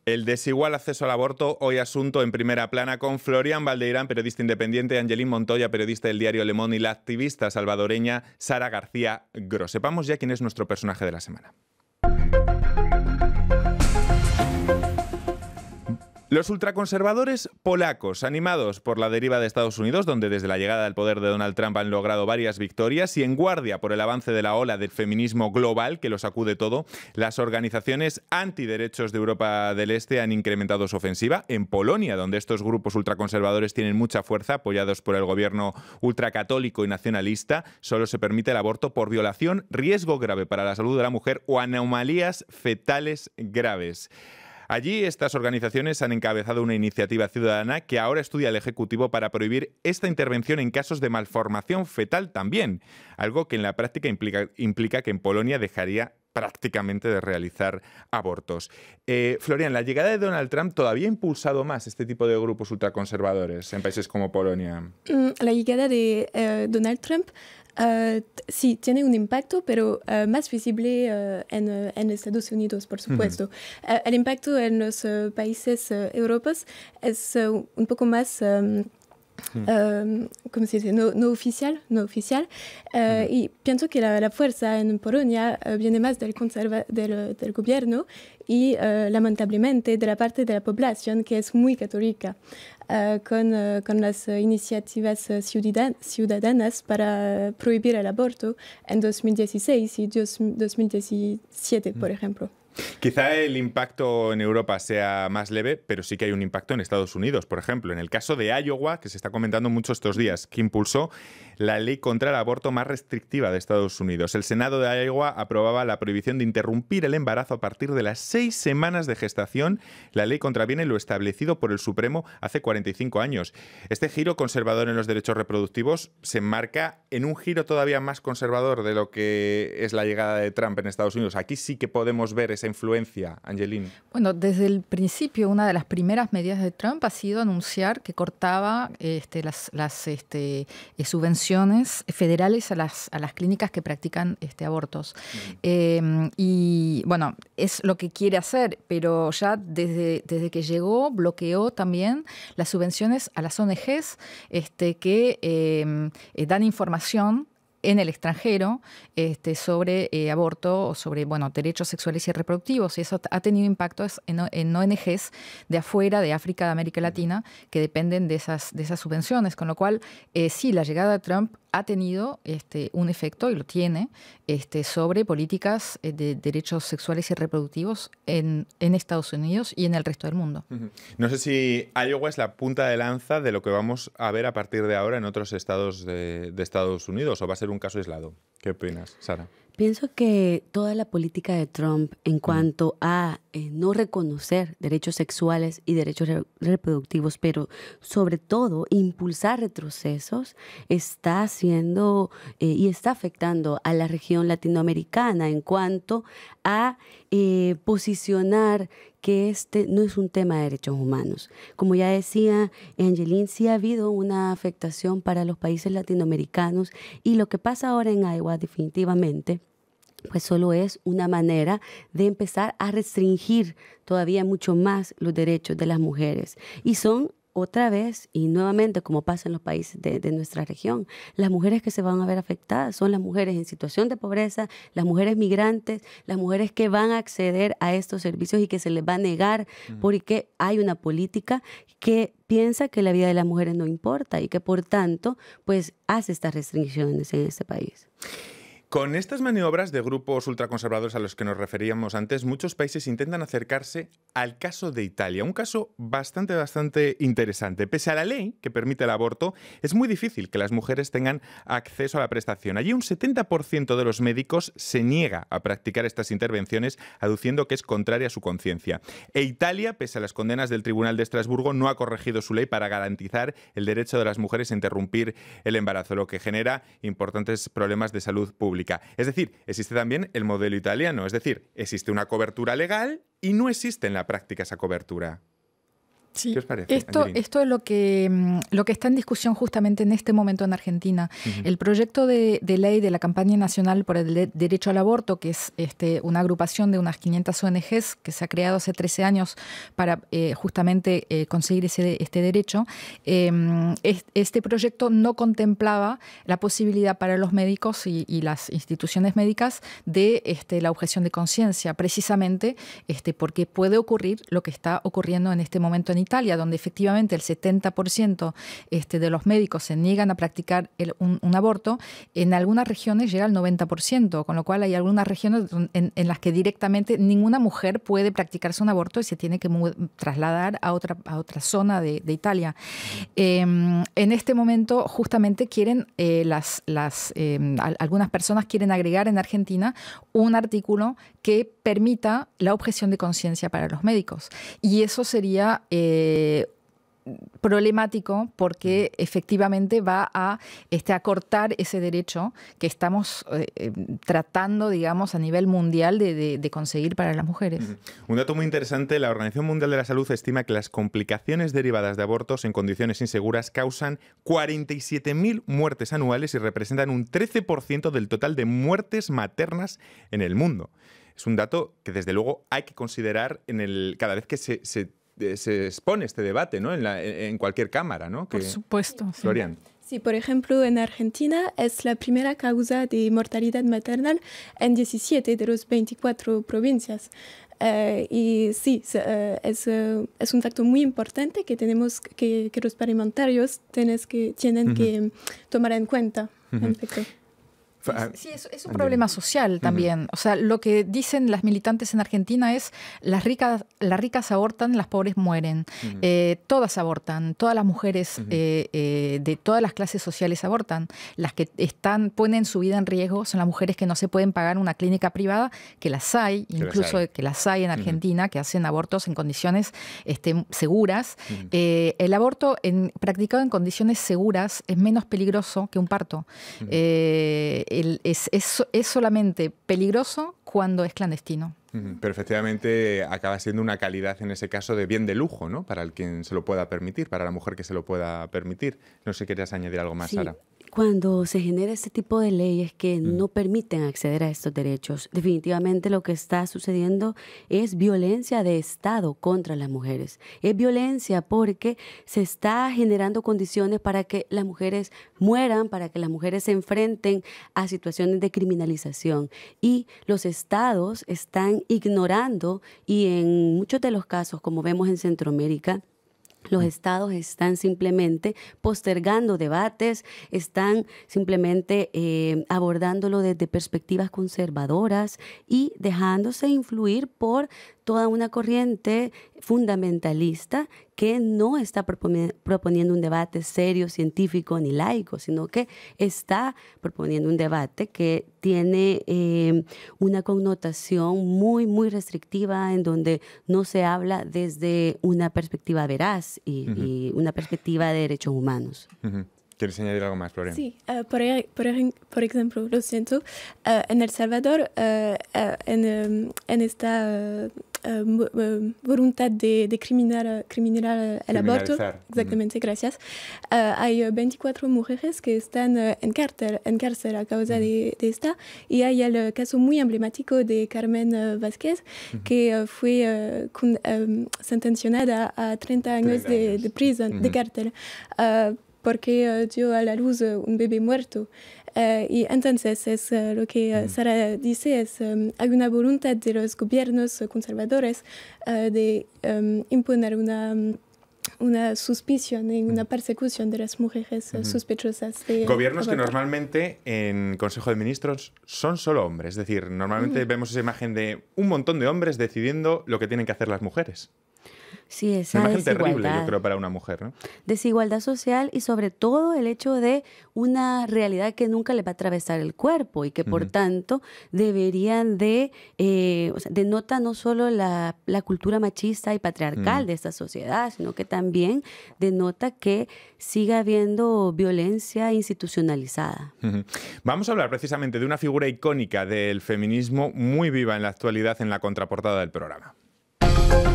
El desigual acceso al aborto, hoy asunto en primera plana con Florian Valdeirán, periodista independiente, Angelín Montoya, periodista del diario Le Monde, y la activista salvadoreña Sara García Gros. Sepamos ya quién es nuestro personaje de la semana. Los ultraconservadores polacos, animados por la deriva de Estados Unidos, donde desde la llegada al poder de Donald Trump han logrado varias victorias, y en guardia por el avance de la ola del feminismo global que lo sacude todo, las organizaciones antiderechos de Europa del Este han incrementado su ofensiva. En Polonia, donde estos grupos ultraconservadores tienen mucha fuerza, apoyados por el gobierno ultracatólico y nacionalista, solo se permite el aborto por violación, riesgo grave para la salud de la mujer o anomalías fetales graves. Allí estas organizaciones han encabezado una iniciativa ciudadana que ahora estudia el Ejecutivo para prohibir esta intervención en casos de malformación fetal también, algo que en la práctica implica que en Polonia dejaría prácticamente de realizar abortos. Florian, la llegada de Donald Trump todavía ha impulsado más este tipo de grupos ultraconservadores en países como Polonia. La llegada de Donald Trump sí tiene un impacto, pero más visible en Estados Unidos, por supuesto. El impacto en los países europeos es un poco más... ¿cómo se dice? No oficial. Y pienso que la fuerza en Polonia viene más del gobierno y lamentablemente de la parte de la población que es muy católica, con las iniciativas ciudadanas para prohibir el aborto en 2016 y 2017, por ejemplo. Quizá el impacto en Europa sea más leve, pero sí que hay un impacto en Estados Unidos. Por ejemplo, en el caso de Iowa, que se está comentando mucho estos días, que impulsó la ley contra el aborto más restrictiva de Estados Unidos. El Senado de Iowa aprobaba la prohibición de interrumpir el embarazo a partir de las 6 semanas de gestación. La ley contraviene lo establecido por el Supremo hace 45 años. Este giro conservador en los derechos reproductivos se enmarca en un giro todavía más conservador de lo que es la llegada de Trump en Estados Unidos. Aquí sí que podemos ver esa influencia, Angelín. Bueno, desde el principio, una de las primeras medidas de Trump ha sido anunciar que cortaba las subvenciones federales a las clínicas que practican abortos. Y bueno, es lo que quiere hacer, pero ya desde que llegó bloqueó también las subvenciones a las ONGs que dan información en el extranjero sobre aborto o sobre derechos sexuales y reproductivos. Y eso ha tenido impactos en ONGs de afuera, de África, de América Latina, que dependen de esas subvenciones. Con lo cual, sí, la llegada de Trump ha tenido un efecto, y lo tiene, sobre políticas de derechos sexuales y reproductivos en Estados Unidos y en el resto del mundo. No sé si Iowa es la punta de lanza de lo que vamos a ver a partir de ahora en otros estados de Estados Unidos, o va a ser un caso aislado. ¿Qué opinas, Sara? Pienso que toda la política de Trump en cuanto a no reconocer derechos sexuales y derechos reproductivos, pero sobre todo impulsar retrocesos, está haciendo y está afectando a la región latinoamericana en cuanto a posicionar que este no es un tema de derechos humanos. Como ya decía Angelín, sí ha habido una afectación para los países latinoamericanos, y lo que pasa ahora en Iowa definitivamente pues solo es una manera de empezar a restringir todavía mucho más los derechos de las mujeres. Y son otra vez y nuevamente, como pasa en los países de nuestra región, las mujeres que se van a ver afectadas son las mujeres en situación de pobreza, las mujeres migrantes, las mujeres que van a acceder a estos servicios y que se les va a negar porque hay una política que piensa que la vida de las mujeres no importa y que por tanto pues hace estas restricciones en este país. Con estas maniobras de grupos ultraconservadores a los que nos referíamos antes, muchos países intentan acercarse al caso de Italia, un caso bastante interesante. Pese a la ley que permite el aborto, es muy difícil que las mujeres tengan acceso a la prestación. Allí un 70% de los médicos se niega a practicar estas intervenciones, aduciendo que es contraria a su conciencia. E Italia, pese a las condenas del Tribunal de Estrasburgo, no ha corregido su ley para garantizar el derecho de las mujeres a interrumpir el embarazo, lo que genera importantes problemas de salud pública. Es decir, existe también el modelo italiano, es decir, existe una cobertura legal y no existe en la práctica esa cobertura. Sí. ¿Qué os parece? Esto es lo que está en discusión justamente en este momento en Argentina. El proyecto de ley de la Campaña Nacional por el Derecho al Aborto, que es una agrupación de unas 500 ONGs que se ha creado hace 13 años para justamente conseguir este derecho, este proyecto no contemplaba la posibilidad para los médicos y las instituciones médicas de la objeción de conciencia, precisamente porque puede ocurrir lo que está ocurriendo en este momento en Italia, donde efectivamente el 70% de los médicos se niegan a practicar un aborto. En algunas regiones llega al 90%, con lo cual hay algunas regiones en las que directamente ninguna mujer puede practicarse un aborto y se tiene que trasladar a otra zona de Italia. En este momento justamente quieren, algunas personas quieren agregar en Argentina un artículo que permita la objeción de conciencia para los médicos. Y eso sería problemático porque efectivamente va a acortar ese derecho que estamos tratando, digamos, a nivel mundial de conseguir para las mujeres. Un dato muy interesante, la Organización Mundial de la Salud estima que las complicaciones derivadas de abortos en condiciones inseguras causan 47.000 muertes anuales y representan un 13% del total de muertes maternas en el mundo. Es un dato que desde luego hay que considerar cada vez que se expone este debate, ¿no? En cualquier cámara, ¿no? Por supuesto. Sí. Florian. Sí, por ejemplo, en Argentina es la primera causa de mortalidad maternal en 17 de las 24 provincias. Y sí, es un factor muy importante que tenemos que los parlamentarios tienen que tomar en cuenta. Sí, es un problema social también. O sea, lo que dicen las militantes en Argentina es las ricas abortan, las pobres mueren. Todas abortan, todas las mujeres de todas las clases sociales abortan. Las que ponen su vida en riesgo son las mujeres que no se pueden pagar una clínica privada, que las hay, que las hay en Argentina, que hacen abortos en condiciones seguras. El aborto practicado en condiciones seguras es menos peligroso que un parto. Es solamente peligroso cuando es clandestino. Pero efectivamente acaba siendo una calidad en ese caso de bien de lujo, ¿no? Para el quien se lo pueda permitir, para la mujer que se lo pueda permitir. No sé si querías añadir algo más, sí. Sara. Cuando se genera este tipo de leyes que no permiten acceder a estos derechos, definitivamente lo que está sucediendo es violencia de Estado contra las mujeres. Es violencia porque se está generando condiciones para que las mujeres mueran, para que las mujeres se enfrenten a situaciones de criminalización. Y los estados están ignorando, y en muchos de los casos, como vemos en Centroamérica, los estados están simplemente postergando debates, están simplemente abordándolo desde perspectivas conservadoras y dejándose influir por toda una corriente fundamentalista que no está proponiendo un debate serio, científico ni laico, sino que está proponiendo un debate que tiene una connotación muy, muy restrictiva, en donde no se habla desde una perspectiva veraz y una perspectiva de derechos humanos. ¿Quieres añadir algo más, Florian? Sí, por ejemplo, lo siento, en El Salvador, en esta voluntad de criminalizar el aborto, exactamente, gracias, hay 24 mujeres que están en cárcel a causa de esta, y hay el caso muy emblemático de Carmen Vázquez, que fue sentenciada a 30 años de prisión, de cárcel, porque dio a la luz un bebé muerto. Y entonces es lo que Sara dice, hay una voluntad de los gobiernos conservadores de imponer una suspición y una persecución de las mujeres sospechosas de gobiernos que abortar. normalmente en Consejo de Ministros son solo hombres. Es decir, normalmente vemos esa imagen de un montón de hombres decidiendo lo que tienen que hacer las mujeres. Sí, esa una imagen desigualdad. terrible, yo creo, para una mujer, ¿no? Desigualdad social y sobre todo el hecho de una realidad que nunca le va a atravesar el cuerpo y que por tanto deberían denota no solo la cultura machista y patriarcal de esta sociedad, sino que también denota que siga habiendo violencia institucionalizada. Vamos a hablar precisamente de una figura icónica del feminismo muy viva en la actualidad en la contraportada del programa.